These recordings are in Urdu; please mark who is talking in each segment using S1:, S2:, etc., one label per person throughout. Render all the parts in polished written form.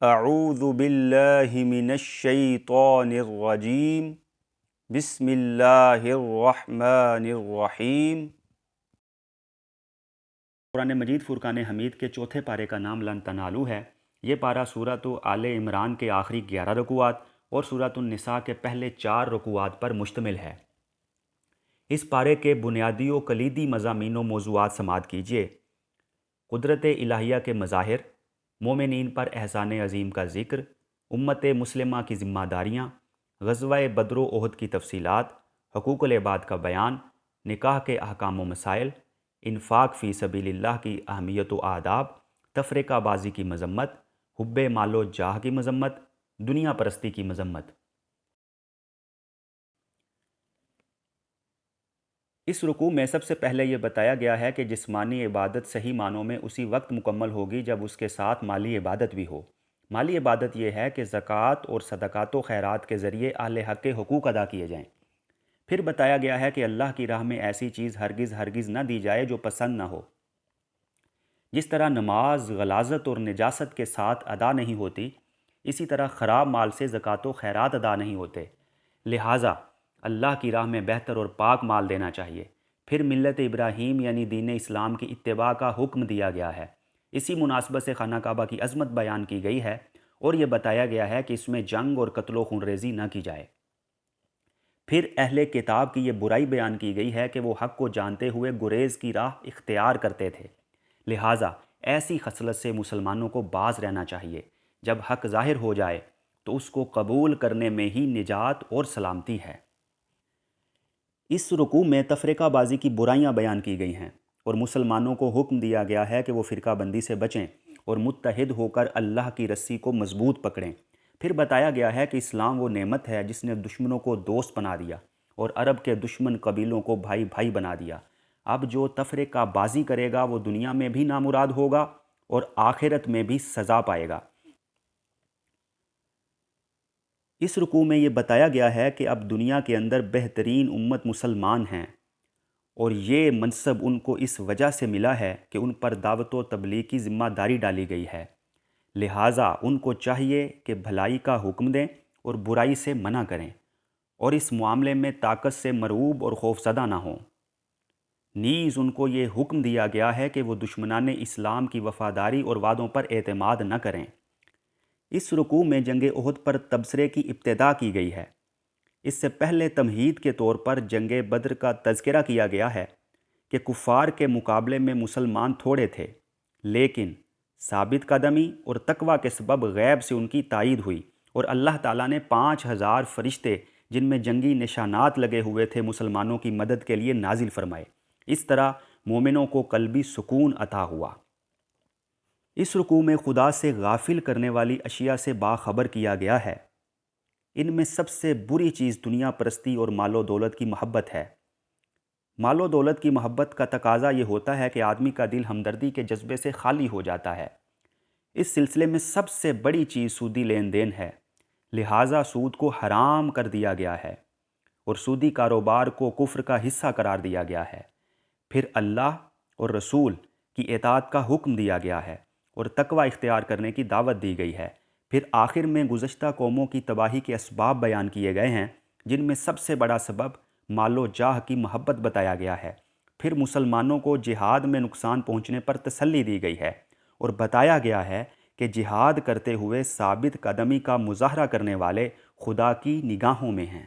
S1: اعوذ باللہ من الشیطان الرجیم بسم اللہ الرحمن الرحیم۔ قرآن مجید فرقان حمید کے چوتھے پارے کا نام لن تنالو ہے۔ یہ پارہ سورۃ آل عمران کے آخری 11 رکوعات اور سورۃ النساء کے پہلے 4 رکوعات پر مشتمل ہے۔ اس پارے کے بنیادی و کلیدی مضامین و موضوعات سماعت کیجیے۔ قدرت الہیہ کے مظاہر، مومنین پر احسان عظیم کا ذکر، امت مسلمہ کی ذمہ داریاں، غزوہ بدر و احد کی تفصیلات، حقوق العباد کا بیان، نکاح کے احکام و مسائل، انفاق فی سبیل اللہ کی اہمیت و آداب، تفرقہ بازی کی مذمت، حب مال و جاہ کی مذمت، دنیا پرستی کی مذمت۔ اس رکوع میں سب سے پہلے یہ بتایا گیا ہے کہ جسمانی عبادت صحیح معنوں میں اسی وقت مکمل ہوگی جب اس کے ساتھ مالی عبادت بھی ہو۔ مالی عبادت یہ ہے کہ زکوٰۃ اور صدقات و خیرات کے ذریعے اہل حق کے حقوق ادا کیے جائیں۔ پھر بتایا گیا ہے کہ اللہ کی راہ میں ایسی چیز ہرگز نہ دی جائے جو پسند نہ ہو۔ جس طرح نماز غلاظت اور نجاست کے ساتھ ادا نہیں ہوتی، اسی طرح خراب مال سے زکوٰۃ و خیرات ادا نہیں ہوتے۔ لہٰذا اللہ کی راہ میں بہتر اور پاک مال دینا چاہیے۔ پھر ملت ابراہیم یعنی دین اسلام کی اتباع کا حکم دیا گیا ہے۔ اسی مناسبت سے خانہ کعبہ کی عظمت بیان کی گئی ہے اور یہ بتایا گیا ہے کہ اس میں جنگ اور قتل و خون ریزی نہ کی جائے۔ پھر اہل کتاب کی یہ برائی بیان کی گئی ہے کہ وہ حق کو جانتے ہوئے گریز کی راہ اختیار کرتے تھے۔ لہٰذا ایسی خصلت سے مسلمانوں کو باز رہنا چاہیے۔ جب حق ظاہر ہو جائے تو اس کو قبول کرنے میں ہی نجات اور سلامتی ہے۔ اس رکوع میں تفرقہ بازی کی برائیاں بیان کی گئی ہیں اور مسلمانوں کو حکم دیا گیا ہے کہ وہ فرقہ بندی سے بچیں اور متحد ہو کر اللہ کی رسی کو مضبوط پکڑیں۔ پھر بتایا گیا ہے کہ اسلام وہ نعمت ہے جس نے دشمنوں کو دوست بنا دیا اور عرب کے دشمن قبیلوں کو بھائی بھائی بنا دیا۔ اب جو تفرقہ بازی کرے گا وہ دنیا میں بھی نامراد ہوگا اور آخرت میں بھی سزا پائے گا۔ اس رکوع میں یہ بتایا گیا ہے کہ اب دنیا کے اندر بہترین امت مسلمان ہیں اور یہ منصب ان کو اس وجہ سے ملا ہے کہ ان پر دعوت و تبلیغ کی ذمہ داری ڈالی گئی ہے۔ لہٰذا ان کو چاہیے کہ بھلائی کا حکم دیں اور برائی سے منع کریں اور اس معاملے میں طاقت سے مرعوب اور خوفزدہ نہ ہوں۔ نیز ان کو یہ حکم دیا گیا ہے کہ وہ دشمنان اسلام کی وفاداری اور وعدوں پر اعتماد نہ کریں۔ اس رکوع میں جنگ احد پر تبصرے کی ابتدا کی گئی ہے۔ اس سے پہلے تمہید کے طور پر جنگ بدر کا تذکرہ کیا گیا ہے کہ کفار کے مقابلے میں مسلمان تھوڑے تھے، لیکن ثابت قدمی اور تقوی کے سبب غیب سے ان کی تائید ہوئی اور اللہ تعالیٰ نے 5000 فرشتے جن میں جنگی نشانات لگے ہوئے تھے مسلمانوں کی مدد کے لیے نازل فرمائے۔ اس طرح مومنوں کو قلبی سکون عطا ہوا۔ اس رکوع میں خدا سے غافل کرنے والی اشیاء سے باخبر کیا گیا ہے۔ ان میں سب سے بری چیز دنیا پرستی اور مال و دولت کی محبت ہے۔ مال و دولت کی محبت کا تقاضا یہ ہوتا ہے کہ آدمی کا دل ہمدردی کے جذبے سے خالی ہو جاتا ہے۔ اس سلسلے میں سب سے بڑی چیز سودی لین دین ہے، لہٰذا سود کو حرام کر دیا گیا ہے اور سودی کاروبار کو کفر کا حصہ قرار دیا گیا ہے۔ پھر اللہ اور رسول کی اطاعت کا حکم دیا گیا ہے اور تقوی اختیار کرنے کی دعوت دی گئی ہے۔ پھر آخر میں گزشتہ قوموں کی تباہی کے اسباب بیان کیے گئے ہیں، جن میں سب سے بڑا سبب مال و جاہ کی محبت بتایا گیا ہے۔ پھر مسلمانوں کو جہاد میں نقصان پہنچنے پر تسلی دی گئی ہے اور بتایا گیا ہے کہ جہاد کرتے ہوئے ثابت قدمی کا مظاہرہ کرنے والے خدا کی نگاہوں میں ہیں۔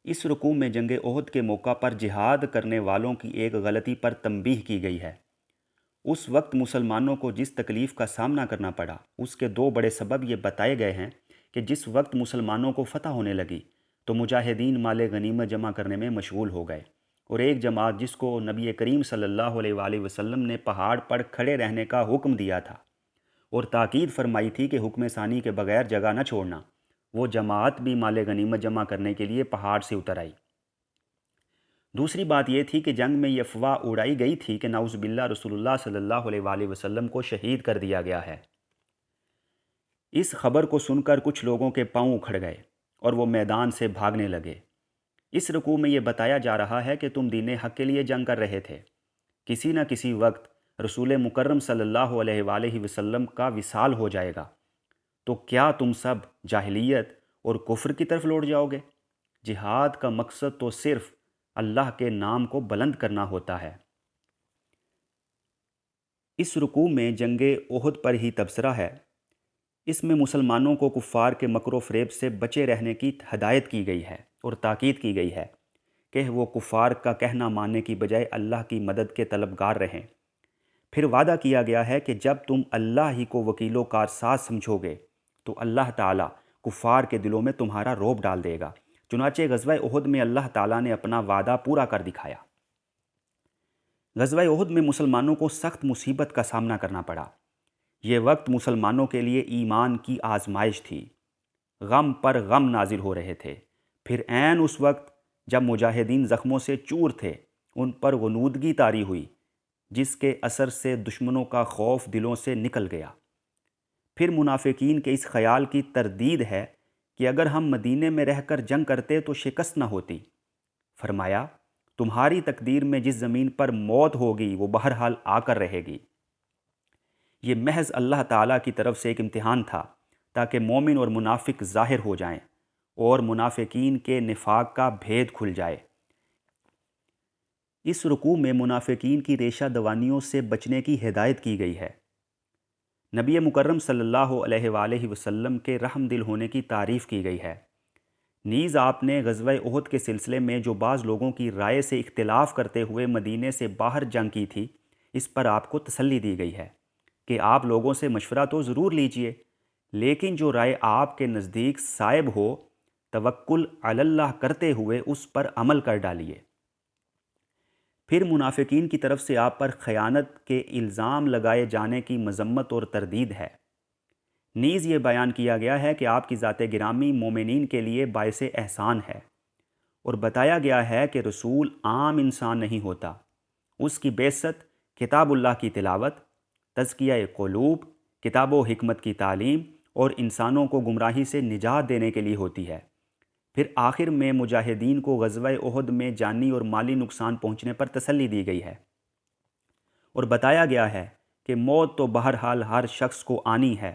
S1: اس رکوع میں جنگ احد کے موقع پر جہاد کرنے والوں کی ایک غلطی پر تنبیہ کی گئی ہے۔ اس وقت مسلمانوں کو جس تکلیف کا سامنا کرنا پڑا، اس کے 2 بڑے سبب یہ بتائے گئے ہیں کہ جس وقت مسلمانوں کو فتح ہونے لگی تو مجاہدین مال غنیمت جمع کرنے میں مشغول ہو گئے اور ایک جماعت جس کو نبی کریم صلی اللہ علیہ وآلہ وسلم نے پہاڑ پر کھڑے رہنے کا حکم دیا تھا اور تاکید فرمائی تھی کہ حکم ثانی کے بغیر جگہ نہ چھوڑنا، وہ جماعت بھی مال غنیمت جمع کرنے کے لیے پہاڑ سے اتر آئی۔ دوسری بات یہ تھی کہ جنگ میں یہ افواہ اڑائی گئی تھی کہ نعوذ باللہ رسول اللہ صلی اللہ علیہ وآلہ وسلم کو شہید کر دیا گیا ہے۔ اس خبر کو سن کر کچھ لوگوں کے پاؤں اکھڑ گئے اور وہ میدان سے بھاگنے لگے۔ اس رکوع میں یہ بتایا جا رہا ہے کہ تم دین حق کے لیے جنگ کر رہے تھے۔ کسی نہ کسی وقت رسول مکرم صلی اللہ علیہ وآلہ وسلم کا وصال ہو جائے گا، تو کیا تم سب جاہلیت اور کفر کی طرف لوٹ جاؤ گے؟ جہاد کا مقصد تو صرف اللہ کے نام کو بلند کرنا ہوتا ہے۔ اس رکوع میں جنگ احد پر ہی تبصرہ ہے۔ اس میں مسلمانوں کو کفار کے مکر و فریب سے بچے رہنے کی ہدایت کی گئی ہے اور تاکید کی گئی ہے کہ وہ کفار کا کہنا ماننے کی بجائے اللہ کی مدد کے طلبگار رہیں۔ پھر وعدہ کیا گیا ہے کہ جب تم اللہ ہی کو وکیل و کارساز سمجھو گے تو اللہ تعالیٰ کفار کے دلوں میں تمہارا رعب ڈال دے گا۔ چنانچہ غزوہ احد میں اللہ تعالیٰ نے اپنا وعدہ پورا کر دکھایا۔ غزوہ احد میں مسلمانوں کو سخت مصیبت کا سامنا کرنا پڑا۔ یہ وقت مسلمانوں کے لیے ایمان کی آزمائش تھی۔ غم پر غم نازل ہو رہے تھے۔ پھر عین اس وقت جب مجاہدین زخموں سے چور تھے، ان پر غنودگی طاری ہوئی، جس کے اثر سے دشمنوں کا خوف دلوں سے نکل گیا۔ پھر منافقین کے اس خیال کی تردید ہے کہ اگر ہم مدینے میں رہ کر جنگ کرتے تو شکست نہ ہوتی۔ فرمایا، تمہاری تقدیر میں جس زمین پر موت ہوگی وہ بہرحال آ کر رہے گی۔ یہ محض اللہ تعالیٰ کی طرف سے ایک امتحان تھا تاکہ مومن اور منافق ظاہر ہو جائیں اور منافقین کے نفاق کا بھید کھل جائے۔ اس رکوع میں منافقین کی ریشہ دوانیوں سے بچنے کی ہدایت کی گئی ہے۔ نبی مکرم صلی اللہ علیہ وآلہ وسلم کے رحم دل ہونے کی تعریف کی گئی ہے۔ نیز آپ نے غزوہ احد کے سلسلے میں جو بعض لوگوں کی رائے سے اختلاف کرتے ہوئے مدینے سے باہر جنگ کی تھی، اس پر آپ کو تسلی دی گئی ہے کہ آپ لوگوں سے مشورہ تو ضرور لیجئے، لیکن جو رائے آپ کے نزدیک صائب ہو، توکل علی اللہ کرتے ہوئے اس پر عمل کر ڈالیے۔ پھر منافقین کی طرف سے آپ پر خیانت کے الزام لگائے جانے کی مذمت اور تردید ہے۔ نیز یہ بیان کیا گیا ہے کہ آپ کی ذات گرامی مومنین کے لیے باعث احسان ہے، اور بتایا گیا ہے کہ رسول عام انسان نہیں ہوتا۔ اس کی بعثت کتاب اللہ کی تلاوت، تزکیہ قلوب، کتاب و حکمت کی تعلیم اور انسانوں کو گمراہی سے نجات دینے کے لیے ہوتی ہے۔ پھر آخر میں مجاہدین کو غزوہ احد میں جانی اور مالی نقصان پہنچنے پر تسلی دی گئی ہے، اور بتایا گیا ہے کہ موت تو بہرحال ہر شخص کو آنی ہے،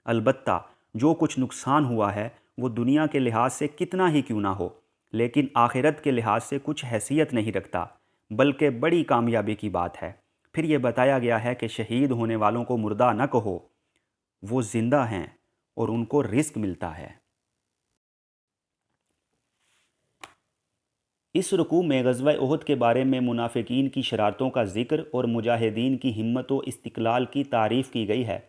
S1: البتہ جو کچھ نقصان ہوا ہے وہ دنیا کے لحاظ سے کتنا ہی کیوں نہ ہو، لیکن آخرت کے لحاظ سے کچھ حیثیت نہیں رکھتا، بلکہ بڑی کامیابی کی بات ہے۔ پھر یہ بتایا گیا ہے کہ شہید ہونے والوں کو مردہ نہ کہو، وہ زندہ ہیں اور ان کو رزق ملتا ہے۔ اس رکوع میں غزوہ احد کے بارے میں منافقین کی شرارتوں کا ذکر اور مجاہدین کی ہمت و استقلال کی تعریف کی گئی ہے۔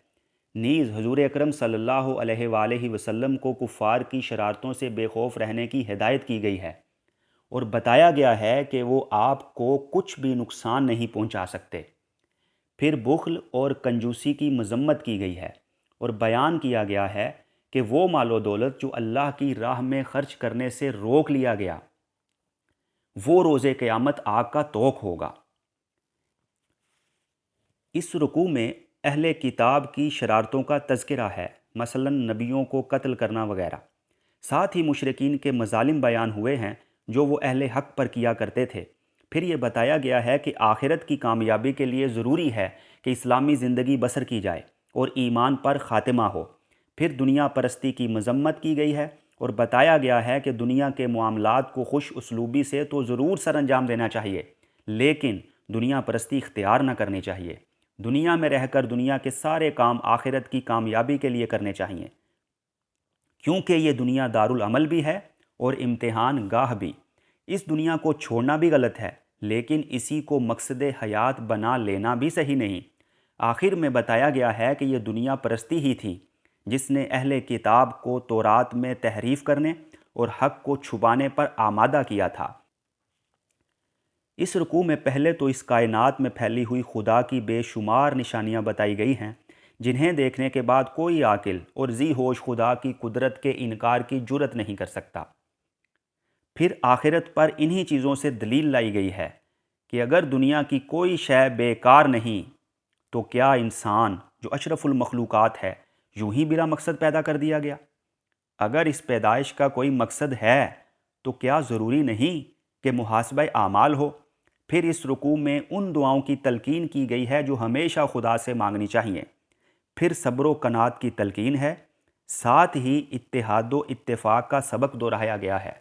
S1: نیز حضور اکرم صلی اللہ علیہ وآلہ وسلم کو کفار کی شرارتوں سے بے خوف رہنے کی ہدایت کی گئی ہے، اور بتایا گیا ہے کہ وہ آپ کو کچھ بھی نقصان نہیں پہنچا سکتے۔ پھر بخل اور کنجوسی کی مذمت کی گئی ہے، اور بیان کیا گیا ہے کہ وہ مال و دولت جو اللہ کی راہ میں خرچ کرنے سے روک لیا گیا، وہ روز قیامت آگ کا توق ہوگا۔ اس رکوع میں اہل کتاب کی شرارتوں کا تذکرہ ہے، مثلا نبیوں کو قتل کرنا وغیرہ۔ ساتھ ہی مشرکین کے مظالم بیان ہوئے ہیں جو وہ اہل حق پر کیا کرتے تھے۔ پھر یہ بتایا گیا ہے کہ آخرت کی کامیابی کے لیے ضروری ہے کہ اسلامی زندگی بسر کی جائے اور ایمان پر خاتمہ ہو۔ پھر دنیا پرستی کی مذمت کی گئی ہے، اور بتایا گیا ہے کہ دنیا کے معاملات کو خوش اسلوبی سے تو ضرور سر انجام دینا چاہیے، لیکن دنیا پرستی اختیار نہ کرنی چاہیے۔ دنیا میں رہ کر دنیا کے سارے کام آخرت کی کامیابی کے لیے کرنے چاہیے، کیونکہ یہ دنیا دارالعمل بھی ہے اور امتحان گاہ بھی۔ اس دنیا کو چھوڑنا بھی غلط ہے، لیکن اسی کو مقصد حیات بنا لینا بھی صحیح نہیں۔ آخر میں بتایا گیا ہے کہ یہ دنیا پرستی ہی تھی جس نے اہل کتاب کو تورات میں تحریف کرنے اور حق کو چھپانے پر آمادہ کیا تھا۔ اس رکوع میں پہلے تو اس کائنات میں پھیلی ہوئی خدا کی بے شمار نشانیاں بتائی گئی ہیں، جنہیں دیکھنے کے بعد کوئی عاقل اور ذی ہوش خدا کی قدرت کے انکار کی جرت نہیں کر سکتا۔ پھر آخرت پر انہی چیزوں سے دلیل لائی گئی ہے کہ اگر دنیا کی کوئی شے بیکار نہیں تو کیا انسان جو اشرف المخلوقات ہے یوں ہی بلا مقصد پیدا کر دیا گیا؟ اگر اس پیدائش کا کوئی مقصد ہے تو کیا ضروری نہیں کہ محاسبہ اعمال ہو؟ پھر اس رکوع میں ان دعاؤں کی تلقین کی گئی ہے جو ہمیشہ خدا سے مانگنی چاہیے، پھر صبر و قناعت کی تلقین ہے، ساتھ ہی اتحاد و اتفاق کا سبق دہرایا گیا ہے۔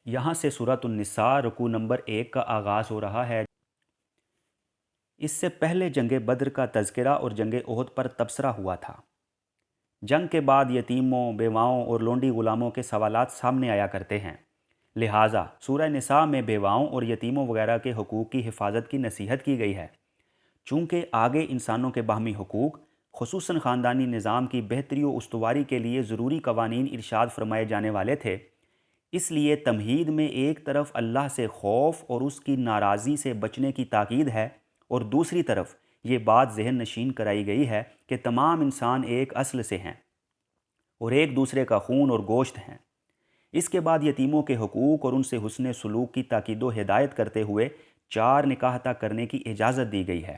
S1: یہاں سے سورۃ النساء رکوع نمبر 1 کا آغاز ہو رہا ہے۔ اس سے پہلے جنگ بدر کا تذکرہ اور جنگ احد پر تبصرہ ہوا تھا۔ جنگ کے بعد یتیموں، بیواؤں اور لونڈی غلاموں کے سوالات سامنے آیا کرتے ہیں، لہٰذا سورہ نساء میں بیواؤں اور یتیموں وغیرہ کے حقوق کی حفاظت کی نصیحت کی گئی ہے۔ چونکہ آگے انسانوں کے باہمی حقوق، خصوصاً خاندانی نظام کی بہتری و استواری کے لیے ضروری قوانین ارشاد فرمائے جانے والے تھے، اس لیے تمہید میں ایک طرف اللہ سے خوف اور اس کی ناراضی سے بچنے کی تاکید ہے، اور دوسری طرف یہ بات ذہن نشین کرائی گئی ہے کہ تمام انسان ایک اصل سے ہیں اور ایک دوسرے کا خون اور گوشت ہیں۔ اس کے بعد یتیموں کے حقوق اور ان سے حسن سلوک کی تاکید و ہدایت کرتے ہوئے 4 نکاح طے کرنے کی اجازت دی گئی ہے۔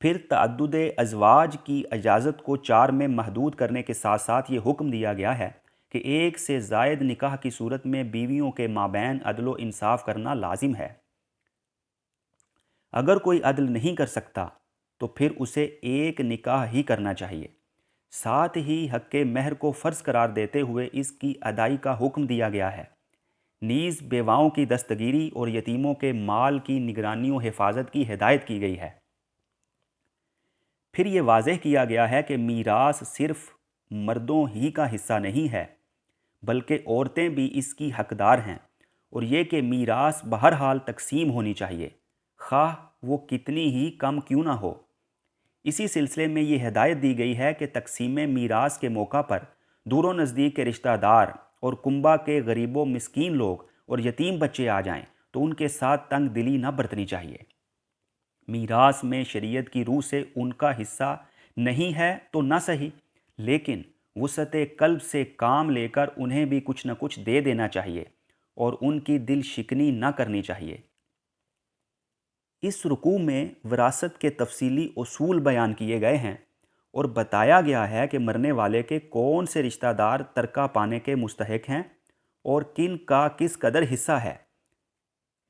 S1: پھر تعدد ازواج کی اجازت کو 4 میں محدود کرنے کے ساتھ ساتھ یہ حکم دیا گیا ہے کہ 1 سے زائد نکاح کی صورت میں بیویوں کے مابین عدل و انصاف کرنا لازم ہے۔ اگر کوئی عدل نہیں کر سکتا تو پھر اسے 1 نکاح ہی کرنا چاہیے۔ ساتھ ہی حق مہر کو فرض قرار دیتے ہوئے اس کی ادائی کا حکم دیا گیا ہے۔ نیز بیواؤں کی دستگیری اور یتیموں کے مال کی نگرانی و حفاظت کی ہدایت کی گئی ہے۔ پھر یہ واضح کیا گیا ہے کہ میراث صرف مردوں ہی کا حصہ نہیں ہے، بلکہ عورتیں بھی اس کی حقدار ہیں، اور یہ کہ میراث بہرحال تقسیم ہونی چاہیے، خواہ وہ کتنی ہی کم کیوں نہ ہو۔ اسی سلسلے میں یہ ہدایت دی گئی ہے کہ تقسیم میراث کے موقع پر دور و نزدیک کے رشتہ دار اور کنبہ کے غریب و مسکین لوگ اور یتیم بچے آ جائیں تو ان کے ساتھ تنگ دلی نہ برتنی چاہیے۔ میراث میں شریعت کی روح سے ان کا حصہ نہیں ہے تو نہ صحیح، لیکن وسعت قلب سے کام لے کر انہیں بھی کچھ نہ کچھ دے دینا چاہیے اور ان کی دل شکنی نہ کرنی چاہیے۔ اس رکوع میں وراثت کے تفصیلی اصول بیان کیے گئے ہیں اور بتایا گیا ہے کہ مرنے والے کے کون سے رشتہ دار ترکہ پانے کے مستحق ہیں اور کن کا کس قدر حصہ ہے۔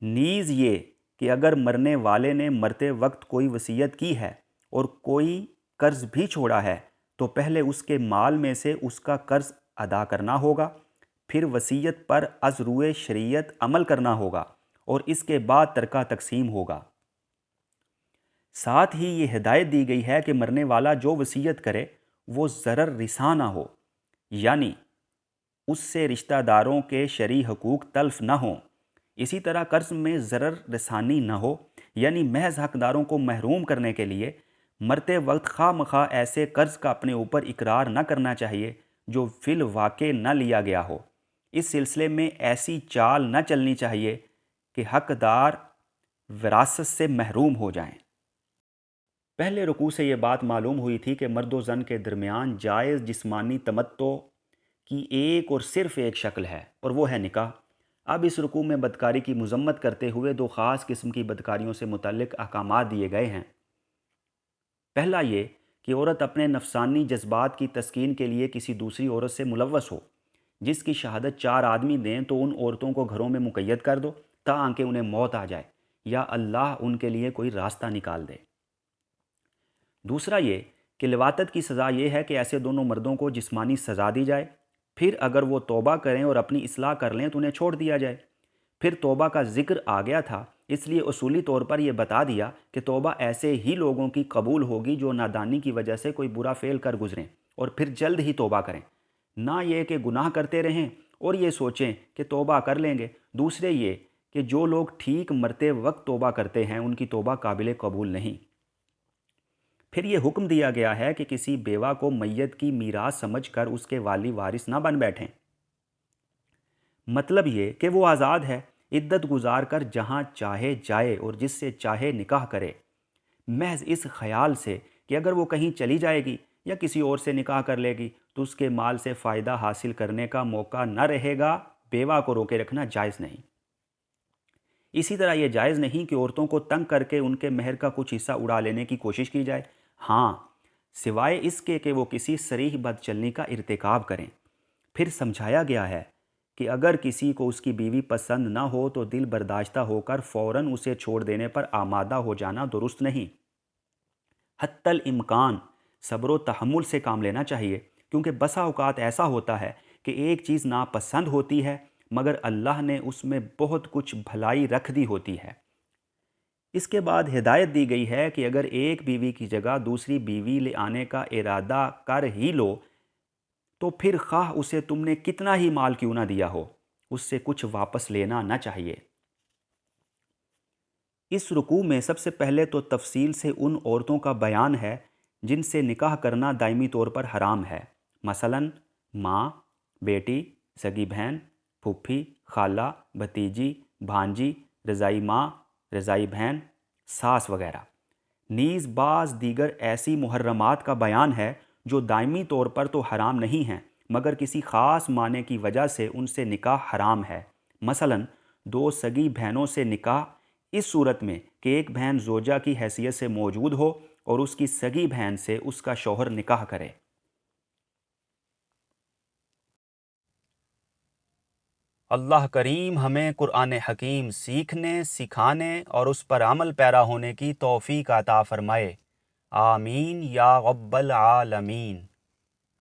S1: نیز یہ کہ اگر مرنے والے نے مرتے وقت کوئی وصیت کی ہے اور کوئی قرض بھی چھوڑا ہے تو پہلے اس کے مال میں سے اس کا قرض ادا کرنا ہوگا، پھر وصیت پر از روئے شریعت عمل کرنا ہوگا اور اس کے بعد ترکہ تقسیم ہوگا۔ ساتھ ہی یہ ہدایت دی گئی ہے کہ مرنے والا جو وصیت کرے وہ ضرر رساں نہ ہو، یعنی اس سے رشتہ داروں کے شرعی حقوق تلف نہ ہوں۔ اسی طرح قرض میں ضرر رسانی نہ ہو، یعنی محض حقداروں کو محروم کرنے کے لیے مرتے وقت خواہ مخواہ ایسے قرض کا اپنے اوپر اقرار نہ کرنا چاہیے جو فی الواقع نہ لیا گیا ہو۔ اس سلسلے میں ایسی چال نہ چلنی چاہیے کہ حقدار وراثت سے محروم ہو جائیں۔ پہلے رکوع سے یہ بات معلوم ہوئی تھی کہ مرد و زن کے درمیان جائز جسمانی تمتع کی ایک اور صرف ایک شکل ہے، اور وہ ہے نکاح۔ اب اس رکوع میں بدکاری کی مذمت کرتے ہوئے 2 خاص قسم کی بدکاریوں سے متعلق احکامات دیے گئے ہیں۔ پہلا یہ کہ عورت اپنے نفسانی جذبات کی تسکین کے لیے کسی دوسری عورت سے ملوث ہو، جس کی شہادت 4 آدمی دیں تو ان عورتوں کو گھروں میں مقید کر دو تاکہ انہیں موت آ جائے یا اللہ ان کے لیے کوئی راستہ نکال دے۔ دوسرا یہ کہ لواطت کی سزا یہ ہے کہ ایسے دونوں مردوں کو جسمانی سزا دی جائے، پھر اگر وہ توبہ کریں اور اپنی اصلاح کر لیں تو انہیں چھوڑ دیا جائے۔ پھر توبہ کا ذکر آ گیا تھا، اس لیے اصولی طور پر یہ بتا دیا کہ توبہ ایسے ہی لوگوں کی قبول ہوگی جو نادانی کی وجہ سے کوئی برا فعل کر گزریں اور پھر جلد ہی توبہ کریں، نہ یہ کہ گناہ کرتے رہیں اور یہ سوچیں کہ توبہ کر لیں گے۔ دوسرے یہ کہ جو لوگ ٹھیک مرتے وقت توبہ کرتے ہیں ان کی توبہ قابل قبول نہیں۔ پھر یہ حکم دیا گیا ہے کہ کسی بیوہ کو میت کی میراث سمجھ کر اس کے والی وارث نہ بن بیٹھیں۔ مطلب یہ کہ وہ آزاد ہے، عدت گزار کر جہاں چاہے جائے اور جس سے چاہے نکاح کرے، محض اس خیال سے کہ اگر وہ کہیں چلی جائے گی یا کسی اور سے نکاح کر لے گی تو اس کے مال سے فائدہ حاصل کرنے کا موقع نہ رہے گا۔ بیوہ کو روکے رکھنا جائز نہیں۔ اسی طرح یہ جائز نہیں کہ عورتوں کو تنگ کر کے ان کے مہر کا کچھ حصہ اڑا لینے کی کوشش کی جائے، ہاں سوائے اس کے کہ وہ کسی صریح بد چلنی کا ارتکاب کریں۔ پھر سمجھایا گیا ہے کہ اگر کسی کو اس کی بیوی پسند نہ ہو تو دل برداشتہ ہو کر فوراً اسے چھوڑ دینے پر آمادہ ہو جانا درست نہیں۔ حتی الامکان صبر و تحمل سے کام لینا چاہیے، کیونکہ بسا اوقات ایسا ہوتا ہے کہ ایک چیز ناپسند ہوتی ہے مگر اللہ نے اس میں بہت کچھ بھلائی رکھ دی ہوتی ہے۔ اس کے بعد ہدایت دی گئی ہے کہ اگر ایک بیوی کی جگہ دوسری بیوی لے آنے کا ارادہ کر ہی لو تو پھر خواہ اسے تم نے کتنا ہی مال کیوں نہ دیا ہو، اس سے کچھ واپس لینا نہ چاہیے۔ اس رکوع میں سب سے پہلے تو تفصیل سے ان عورتوں کا بیان ہے جن سے نکاح کرنا دائمی طور پر حرام ہے، مثلاً ماں، بیٹی، سگی بہن، پھوپھی، خالہ، بھتیجی، بھانجی، رضائی ماں، رضائی بہن، ساس وغیرہ۔ نیز بعض دیگر ایسی محرمات کا بیان ہے جو دائمی طور پر تو حرام نہیں ہیں مگر کسی خاص معنی کی وجہ سے ان سے نکاح حرام ہے، مثلاً دو سگی بہنوں سے نکاح اس صورت میں کہ ایک بہن زوجہ کی حیثیت سے موجود ہو اور اس کی سگی بہن سے اس کا شوہر نکاح کرے۔ اللہ کریم ہمیں قرآن حکیم سیکھنے، سکھانے اور اس پر عمل پیرا ہونے کی توفیق عطا فرمائے، آمین یا رب العالمین۔